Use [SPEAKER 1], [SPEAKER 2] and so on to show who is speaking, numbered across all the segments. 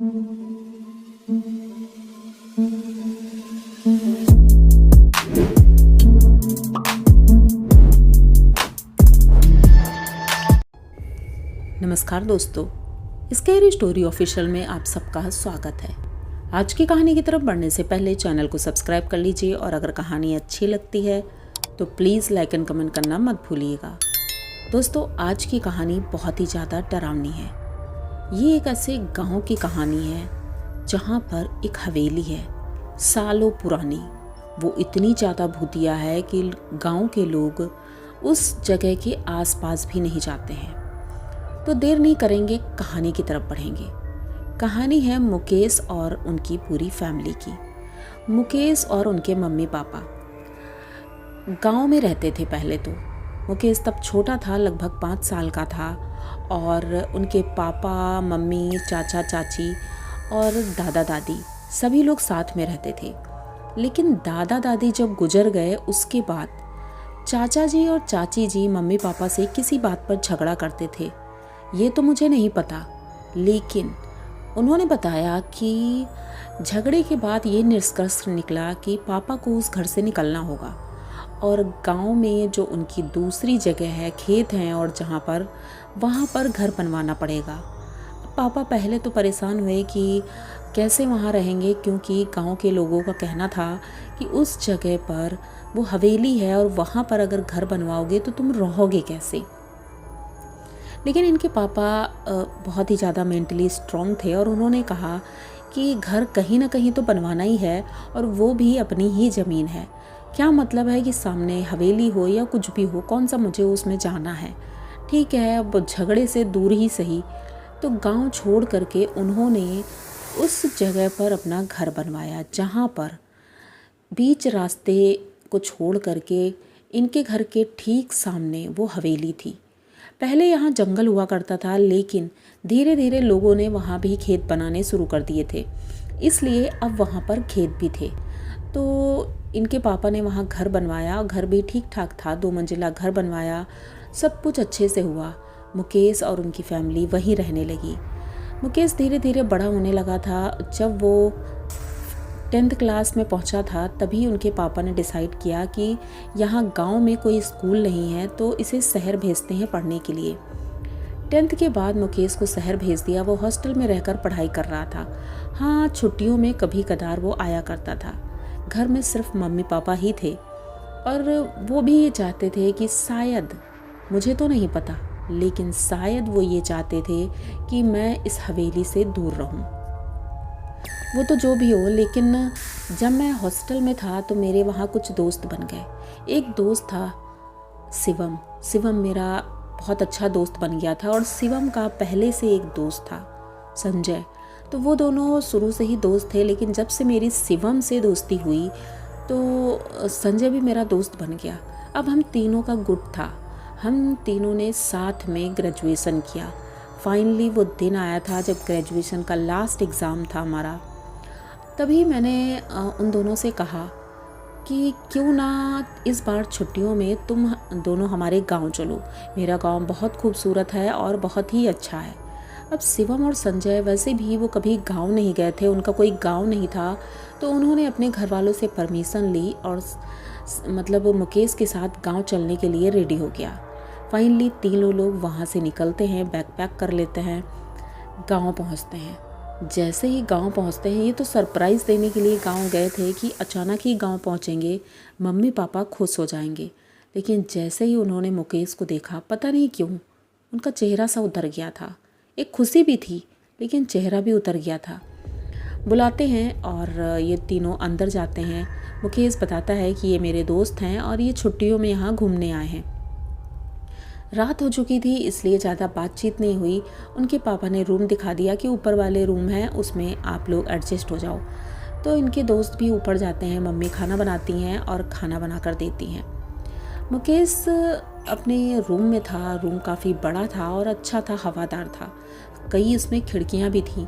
[SPEAKER 1] नमस्कार दोस्तों, scary story official में आप सबका स्वागत है। आज की कहानी की तरफ बढ़ने से पहले चैनल को सब्सक्राइब कर लीजिए और अगर कहानी अच्छी लगती है तो प्लीज़ लाइक एंड कमेंट करना मत भूलिएगा। दोस्तों, आज की कहानी बहुत ही ज़्यादा डरावनी है। ये एक ऐसे गांव की कहानी है जहाँ पर एक हवेली है, सालों पुरानी। वो इतनी ज़्यादा भूतिया है कि गांव के लोग उस जगह के आसपास भी नहीं जाते हैं। तो देर नहीं करेंगे, कहानी की तरफ बढ़ेंगे। कहानी है मुकेश और उनकी पूरी फैमिली की। मुकेश और उनके मम्मी पापा गांव में रहते थे पहले तो। मुकेश तब छोटा था, लगभग 5 साल का था, और उनके पापा, मम्मी, चाचा, चाची और दादा दादी सभी लोग साथ में रहते थे। लेकिन दादा दादी जब गुजर गए उसके बाद चाचा जी और चाची जी मम्मी पापा से किसी बात पर झगड़ा करते थे। ये तो मुझे नहीं पता, लेकिन उन्होंने बताया कि झगड़े के बाद ये निष्कर्ष निकला कि पापा को उस घर से निकलना होगा और गांव में जो उनकी दूसरी जगह है, खेत हैं और वहाँ पर घर बनवाना पड़ेगा। पापा पहले तो परेशान हुए कि कैसे वहाँ रहेंगे, क्योंकि गांव के लोगों का कहना था कि उस जगह पर वो हवेली है और वहाँ पर अगर घर बनवाओगे तो तुम रहोगे कैसे। लेकिन इनके पापा बहुत ही ज़्यादा मेंटली स्ट्रॉन्ग थे और उन्होंने कहा कि घर कहीं ना कहीं तो बनवाना ही है, और वो भी अपनी ही ज़मीन है। क्या मतलब है कि सामने हवेली हो या कुछ भी हो, कौन सा मुझे उसमें जाना है। ठीक है, अब झगड़े से दूर ही सही। तो गांव छोड़ करके उन्होंने उस जगह पर अपना घर बनवाया, जहाँ पर बीच रास्ते को छोड़ करके इनके घर के ठीक सामने वो हवेली थी। पहले यहाँ जंगल हुआ करता था, लेकिन धीरे धीरे लोगों ने वहाँ भी खेत बनाने शुरू कर दिए थे, इसलिए अब वहाँ पर खेत भी थे। तो इनके पापा ने वहाँ घर बनवाया। घर भी ठीक ठाक था, 2 मंजिला घर बनवाया। सब कुछ अच्छे से हुआ। मुकेश और उनकी फैमिली वहीं रहने लगी। मुकेश धीरे धीरे बड़ा होने लगा था। जब वो 10th क्लास में पहुंचा था, तभी उनके पापा ने डिसाइड किया कि यहाँ गांव में कोई स्कूल नहीं है, तो इसे शहर भेजते हैं पढ़ने के लिए। 10th के बाद मुकेश को शहर भेज दिया। वो हॉस्टल में रहकर पढ़ाई कर रहा था। हाँ, छुट्टियों में कभी कदार वो आया करता था। घर में सिर्फ मम्मी पापा ही थे, और वो भी ये चाहते थे कि शायद, मुझे तो नहीं पता, लेकिन शायद वो ये चाहते थे कि मैं इस हवेली से दूर रहूं। वो तो जो भी हो, लेकिन जब मैं हॉस्टल में था तो मेरे वहाँ कुछ दोस्त बन गए। एक दोस्त था शिवम। शिवम मेरा बहुत अच्छा दोस्त बन गया था, और शिवम का पहले से एक दोस्त था संजय। तो वो दोनों शुरू से ही दोस्त थे, लेकिन जब से मेरी शिवम से दोस्ती हुई तो संजय भी मेरा दोस्त बन गया। अब हम तीनों का गुट था। हम तीनों ने साथ में ग्रेजुएशन किया। फाइनली वो दिन आया था जब ग्रेजुएशन का लास्ट एग्ज़ाम था हमारा। तभी मैंने उन दोनों से कहा कि क्यों ना इस बार छुट्टियों में तुम दोनों हमारे गांव चलो। मेरा गांव बहुत खूबसूरत है और बहुत ही अच्छा है। अब शिवम और संजय वैसे भी वो कभी गांव नहीं गए थे, उनका कोई गांव नहीं था, तो उन्होंने अपने घर वालों से परमिशन ली और मतलब मुकेश के साथ गांव चलने के लिए रेडी हो गया। फाइनली तीनों लोग वहाँ से निकलते हैं, बैग पैक कर लेते हैं, गांव पहुँचते हैं। जैसे ही गांव पहुँचते हैं, ये तो सरप्राइज़ देने के लिए गांव गए थे कि अचानक ही गांव पहुँचेंगे, मम्मी पापा खुश हो जाएंगे। लेकिन जैसे ही उन्होंने मुकेश को देखा, पता नहीं क्यों उनका चेहरा सा उतर गया था। एक खुशी भी थी, लेकिन चेहरा भी उतर गया था। बुलाते हैं और ये तीनों अंदर जाते हैं। मुकेश बताता है कि ये मेरे दोस्त हैं और ये छुट्टियों में यहाँ घूमने आए हैं। रात हो चुकी थी, इसलिए ज़्यादा बातचीत नहीं हुई। उनके पापा ने रूम दिखा दिया कि ऊपर वाले रूम है, उसमें आप लोग एडजस्ट हो जाओ। तो इनके दोस्त भी ऊपर जाते हैं। मम्मी खाना बनाती हैं और खाना बना कर देती हैं। मुकेश अपने रूम में था। रूम काफ़ी बड़ा था और अच्छा था, हवादार था, कई इसमें खिड़कियाँ भी थीं।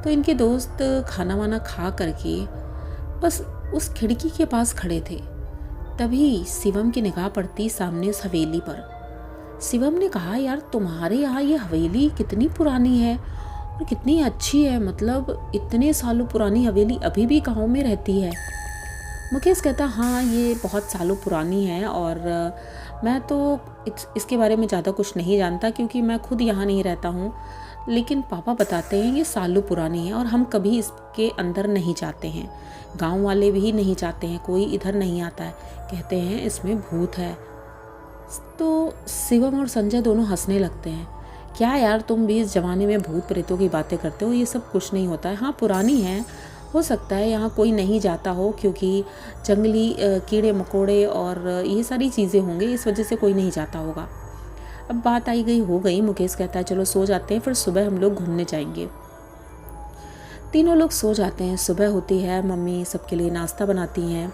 [SPEAKER 1] तो इनके दोस्त खाना वाना खा करके बस उस खिड़की के पास खड़े थे। तभी शिवम की निगाह पड़ती सामने उस हवेली पर। शिवम ने कहा, यार तुम्हारे यहाँ ये हवेली कितनी पुरानी है और कितनी अच्छी है, मतलब इतने सालों पुरानी हवेली अभी भी गाँव में रहती है। मुकेश कहता हाँ ये बहुत सालों पुरानी है और मैं तो इसके बारे में ज़्यादा कुछ नहीं जानता क्योंकि मैं खुद यहाँ नहीं रहता हूँ, लेकिन पापा बताते हैं ये सालों पुरानी है और हम कभी इसके अंदर नहीं जाते हैं, गांव वाले भी नहीं जाते हैं, कोई इधर नहीं आता है, कहते हैं इसमें भूत है। तो शिवम और संजय दोनों हंसने लगते हैं। क्या यार तुम भी इस ज़माने में भूत प्रेतों की बातें करते हो, ये सब कुछ नहीं होता है। हाँ पुरानी है, हो सकता है यहाँ कोई नहीं जाता हो क्योंकि जंगली कीड़े मकोड़े और ये सारी चीज़ें होंगे, इस वजह से कोई नहीं जाता होगा। अब बात आई गई हो गई। मुकेश कहता है चलो सो जाते हैं, फिर सुबह हम लोग घूमने जाएंगे। तीनों लोग सो जाते हैं। सुबह होती है, मम्मी सबके लिए नाश्ता बनाती हैं।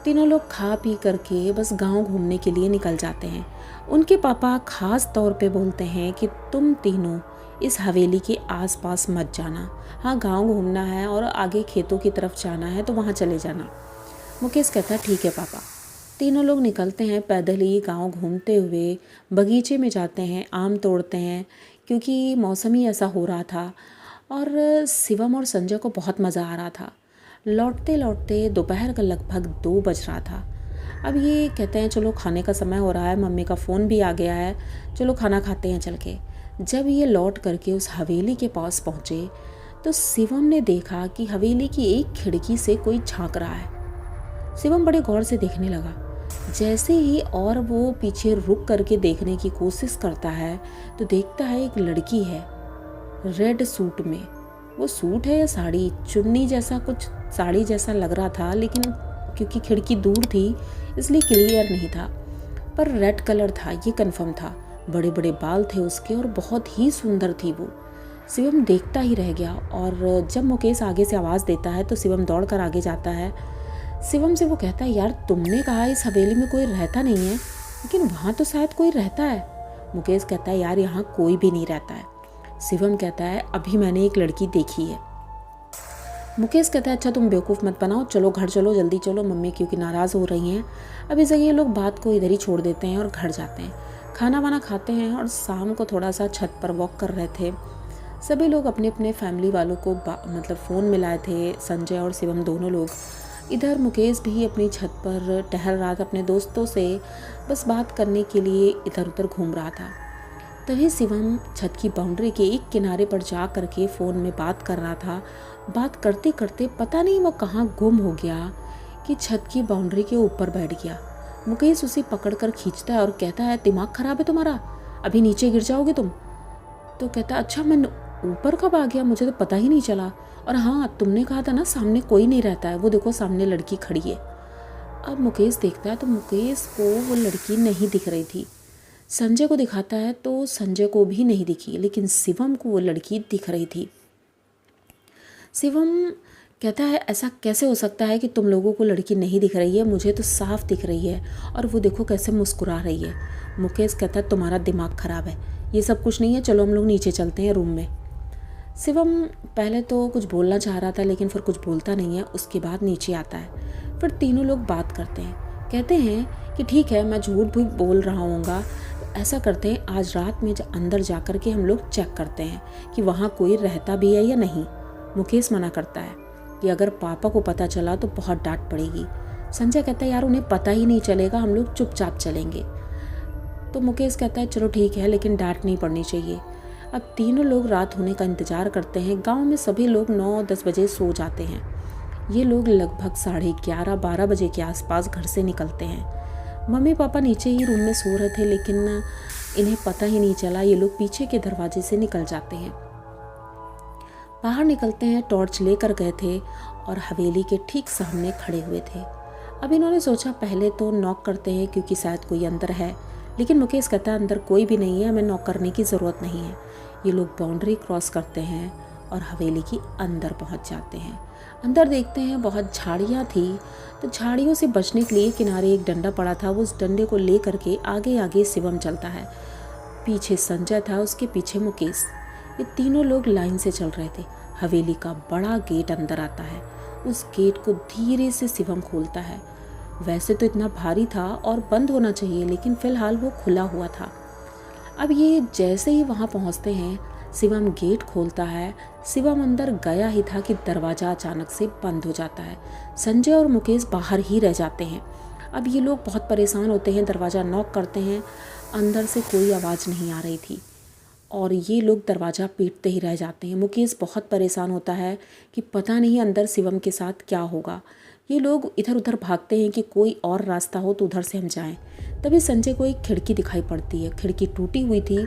[SPEAKER 1] तीनों लोग खा पी करके बस गांव घूमने के लिए निकल जाते हैं। उनके पापा खास तौर पे बोलते हैं कि तुम तीनों इस हवेली के आसपास मत जाना, हाँ गांव घूमना है और आगे खेतों की तरफ जाना है तो वहाँ चले जाना। मुकेश कहता है ठीक है पापा। तीनों लोग निकलते हैं पैदल ही गांव घूमते हुए, बगीचे में जाते हैं, आम तोड़ते हैं क्योंकि मौसम ही ऐसा हो रहा था और शिवम और संजय को बहुत मज़ा आ रहा था। लौटते लौटते दोपहर का लगभग 2 बज रहा था। अब ये कहते हैं चलो खाने का समय हो रहा है, मम्मी का फ़ोन भी आ गया है, चलो खाना खाते हैं चल के। जब ये लौट करके उस हवेली के पास पहुँचे तो शिवम ने देखा कि हवेली की एक खिड़की से कोई झांक रहा है। शिवम बड़े गौर से देखने लगा। जैसे ही और वो पीछे रुक करके देखने की कोशिश करता है तो देखता है एक लड़की है रेड सूट में। वो सूट है या साड़ी, चुन्नी जैसा कुछ साड़ी जैसा लग रहा था, लेकिन क्योंकि खिड़की दूर थी इसलिए क्लियर नहीं था, पर रेड कलर था ये कंफर्म था। बड़े बड़े बाल थे उसके और बहुत ही सुंदर थी वो। शिवम देखता ही रह गया और जब मुकेश आगे से आवाज़ देता है तो शिवम दौड़ कर आगे जाता है। शिवम से वो कहता है यार तुमने कहा इस हवेली में कोई रहता नहीं है, लेकिन वहाँ तो शायद कोई रहता है। मुकेश कहता है यार यहाँ कोई भी नहीं रहता है। शिवम कहता है अभी मैंने एक लड़की देखी है। मुकेश कहता है अच्छा तुम बेवकूफ़ मत बनाओ, चलो घर चलो, जल्दी चलो, मम्मी क्योंकि नाराज़ हो रही हैं। अब इस जगह ये लोग बात को इधर ही छोड़ देते हैं और घर जाते हैं। खाना वाना खाते हैं और शाम को थोड़ा सा छत पर वॉक कर रहे थे। सभी लोग अपने अपने फैमिली वालों को मतलब फ़ोन मिलाए थे, संजय और शिवम दोनों लोग। इधर मुकेश भी अपनी छत पर टहल रहा था, अपने दोस्तों से बस बात करने के लिए इधर उधर घूम रहा था। तभी शिवम छत की बाउंड्री के एक किनारे पर जा करके फ़ोन में बात कर रहा था। बात करते करते पता नहीं वो कहाँ गुम हो गया कि छत की बाउंड्री के ऊपर बैठ गया। मुकेश उसे पकड़कर खींचता है और कहता है दिमाग ख़राब है तुम्हारा, अभी नीचे गिर जाओगे तुम। तो कहता अच्छा मैं ऊपर कब आ गया, मुझे तो पता ही नहीं चला। और हाँ तुमने कहा था ना सामने कोई नहीं रहता है, वो देखो सामने लड़की खड़ी है। अब मुकेश देखता है तो मुकेश को वो लड़की नहीं दिख रही थी। संजय को दिखाता है तो संजय को भी नहीं दिखी, लेकिन शिवम को वो लड़की दिख रही थी। शिवम कहता है ऐसा कैसे हो सकता है कि तुम लोगों को लड़की नहीं दिख रही है, मुझे तो साफ दिख रही है और वो देखो कैसे मुस्कुरा रही है। मुकेश कहता है तुम्हारा दिमाग ख़राब है, ये सब कुछ नहीं है, चलो हम लोग नीचे चलते हैं रूम में। शिवम पहले तो कुछ बोलना चाह रहा था लेकिन फिर कुछ बोलता नहीं है। उसके बाद नीचे आता है। फिर तीनों लोग बात करते हैं, कहते हैं कि ठीक है मैं झूठ भी बोल रहा हूँगा, ऐसा करते हैं आज रात में अंदर जा कर के हम लोग चेक करते हैं कि वहाँ कोई रहता भी है या नहीं। मुकेश मना करता है कि अगर पापा को पता चला तो बहुत डांट पड़ेगी। संजय कहता है यार उन्हें पता ही नहीं चलेगा, हम लोग चुपचाप चलेंगे। तो मुकेश कहता है चलो ठीक है, लेकिन डांट नहीं पड़नी चाहिए। अब तीनों लोग रात होने का इंतज़ार करते हैं। गांव में सभी लोग 9-10 बजे सो जाते हैं। ये लोग लगभग 11:30-12 बजे के आसपास घर से निकलते हैं। मम्मी पापा नीचे ही रूम में सो रहे थे, लेकिन इन्हें पता ही नहीं चला। ये लोग पीछे के दरवाजे से निकल जाते हैं। बाहर निकलते हैं, टॉर्च लेकर गए थे और हवेली के ठीक सामने खड़े हुए थे। अब इन्होंने सोचा पहले तो नॉक करते हैं क्योंकि शायद कोई अंदर है, लेकिन मुकेश कहता है अंदर कोई भी नहीं है, हमें नॉक करने की ज़रूरत नहीं है। ये लोग बाउंड्री क्रॉस करते हैं और हवेली के अंदर पहुंच जाते हैं। अंदर देखते हैं बहुत झाड़ियाँ थी, तो झाड़ियों से बचने के लिए किनारे एक डंडा पड़ा था। वो उस डंडे को ले करके आगे आगे शिवम चलता है, पीछे संजय था, उसके पीछे मुकेश। ये तीनों लोग लाइन से चल रहे थे। हवेली का बड़ा गेट अंदर आता है। उस गेट को धीरे से शिवम खोलता है। वैसे तो इतना भारी था और बंद होना चाहिए, लेकिन फ़िलहाल वो खुला हुआ था। अब ये जैसे ही वहाँ पहुँचते हैं, शिवम गेट खोलता है। शिवम अंदर गया ही था कि दरवाज़ा अचानक से बंद हो जाता है। संजय और मुकेश बाहर ही रह जाते हैं। अब ये लोग बहुत परेशान होते हैं, दरवाज़ा नॉक करते हैं, अंदर से कोई आवाज़ नहीं आ रही थी और ये लोग दरवाज़ा पीटते ही रह जाते हैं। मुकेश बहुत परेशान होता है कि पता नहीं अंदर शिवम के साथ क्या होगा। ये लोग इधर उधर भागते हैं कि कोई और रास्ता हो तो उधर से हम जाएं। तभी संजय को एक खिड़की दिखाई पड़ती है। खिड़की टूटी हुई थी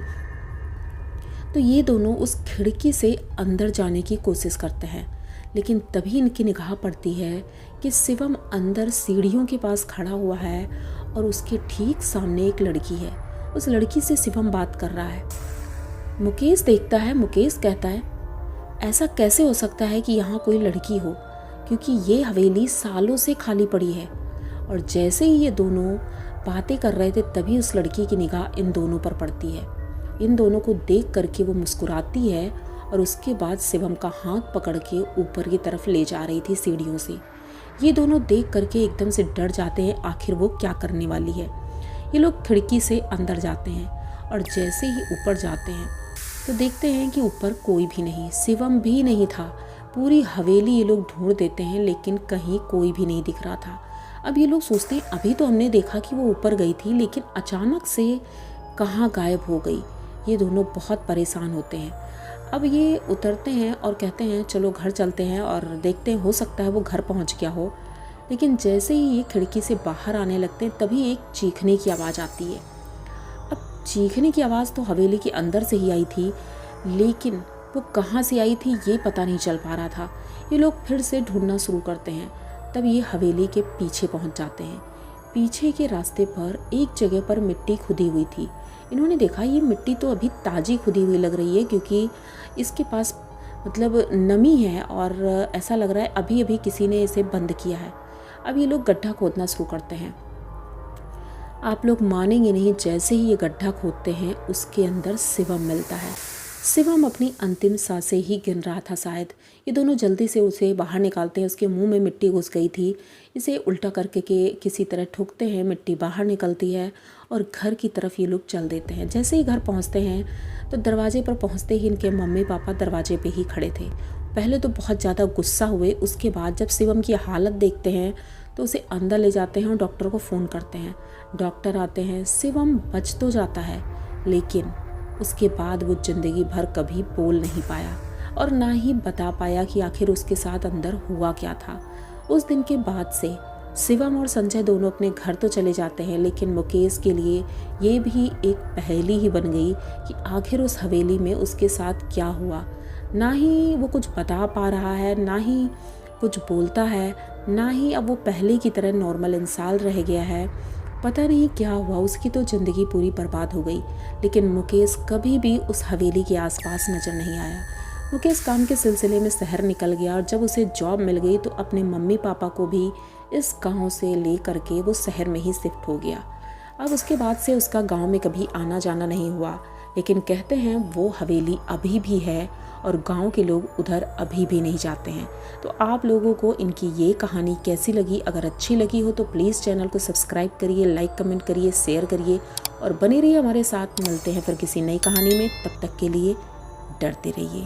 [SPEAKER 1] तो ये दोनों उस खिड़की से अंदर जाने की कोशिश करते हैं, लेकिन तभी इनकी निगाह पड़ती है कि शिवम अंदर सीढ़ियों के पास खड़ा हुआ है और उसके ठीक सामने एक लड़की है। उस लड़की से शिवम बात कर रहा है। मुकेश देखता है। मुकेश कहता है ऐसा कैसे हो सकता है कि यहाँ कोई लड़की हो, क्योंकि ये हवेली सालों से खाली पड़ी है। और जैसे ही ये दोनों बातें कर रहे थे तभी उस लड़की की निगाह इन दोनों पर पड़ती है। इन दोनों को देख करके वो मुस्कुराती है और उसके बाद शिवम का हाथ पकड़ के ऊपर की तरफ ले जा रही थी सीढ़ियों से। ये दोनों देख करके एकदम से डर जाते हैं, आखिर वो क्या करने वाली है। ये लोग खिड़की से अंदर जाते हैं और जैसे ही ऊपर जाते हैं तो देखते हैं कि ऊपर कोई भी नहीं, शिवम भी नहीं था। पूरी हवेली ये लोग ढूंढ देते हैं लेकिन कहीं कोई भी नहीं दिख रहा था। अब ये लोग सोचते हैं अभी तो हमने देखा कि वो ऊपर गई थी, लेकिन अचानक से कहाँ गायब हो गई। ये दोनों बहुत परेशान होते हैं। अब ये उतरते हैं और कहते हैं चलो घर चलते हैं और देखते हैं, हो सकता है वो घर पहुंच गया हो। लेकिन जैसे ही ये खिड़की से बाहर आने लगते हैं तभी एक चीखने की आवाज़ आती है। अब चीखने की आवाज़ तो हवेली के अंदर से ही आई थी, लेकिन वो कहाँ से आई थी ये पता नहीं चल पा रहा था। ये लोग फिर से ढूंढना शुरू करते हैं। तब ये हवेली के पीछे पहुँच जाते हैं। पीछे के रास्ते पर एक जगह पर मिट्टी खुदी हुई थी। इन्होंने देखा ये मिट्टी तो अभी ताज़ी खुदी हुई लग रही है, क्योंकि इसके पास मतलब नमी है और ऐसा लग रहा है अभी अभी किसी ने इसे बंद किया है। अब ये लोग गड्ढा खोदना शुरू करते हैं। आप लोग मानेंगे नहीं, जैसे ही ये गड्ढा खोदते हैं उसके अंदर शिवम मिलता है। शिवम अपनी अंतिम सांसें ही गिन रहा था शायद। ये दोनों जल्दी से उसे बाहर निकालते हैं। उसके मुंह में मिट्टी घुस गई थी। इसे उल्टा करके के किसी तरह ठोकते हैं, मिट्टी बाहर निकलती है और घर की तरफ ये लोग चल देते हैं। जैसे ही घर पहुंचते हैं तो दरवाजे पर पहुंचते ही इनके मम्मी पापा दरवाजे पे ही खड़े थे। पहले तो बहुत ज़्यादा गुस्सा हुए, उसके बाद जब शिवम की हालत देखते हैं तो उसे अंदर ले जाते हैं और डॉक्टर को फ़ोन करते हैं। डॉक्टर आते हैं। शिवम बच तो जाता है, लेकिन उसके बाद वो ज़िंदगी भर कभी बोल नहीं पाया और ना ही बता पाया कि आखिर उसके साथ अंदर हुआ क्या था। उस दिन के बाद से शिवम और संजय दोनों अपने घर तो चले जाते हैं, लेकिन मुकेश के लिए ये भी एक पहेली ही बन गई कि आखिर उस हवेली में उसके साथ क्या हुआ। ना ही वो कुछ बता पा रहा है, ना ही कुछ बोलता है, ना ही अब वो पहले की तरह नॉर्मल इंसान रह गया है। पता नहीं क्या हुआ, उसकी तो ज़िंदगी पूरी बर्बाद हो गई। लेकिन मुकेश कभी भी उस हवेली के आसपास नज़र नहीं आया। मुकेश काम के सिलसिले में शहर निकल गया और जब उसे जॉब मिल गई तो अपने मम्मी पापा को भी इस गांव से ले करके वो शहर में ही शिफ्ट हो गया। अब उसके बाद से उसका गांव में कभी आना जाना नहीं हुआ, लेकिन कहते हैं वो हवेली अभी भी है और गांव के लोग उधर अभी भी नहीं जाते हैं। तो आप लोगों को इनकी ये कहानी कैसी लगी? अगर अच्छी लगी हो तो प्लीज़ चैनल को सब्सक्राइब करिए, लाइक कमेंट करिए, शेयर करिए और बने रहिए हमारे साथ। मिलते हैं फिर किसी नई कहानी में। तब तक के लिए डरते रहिए।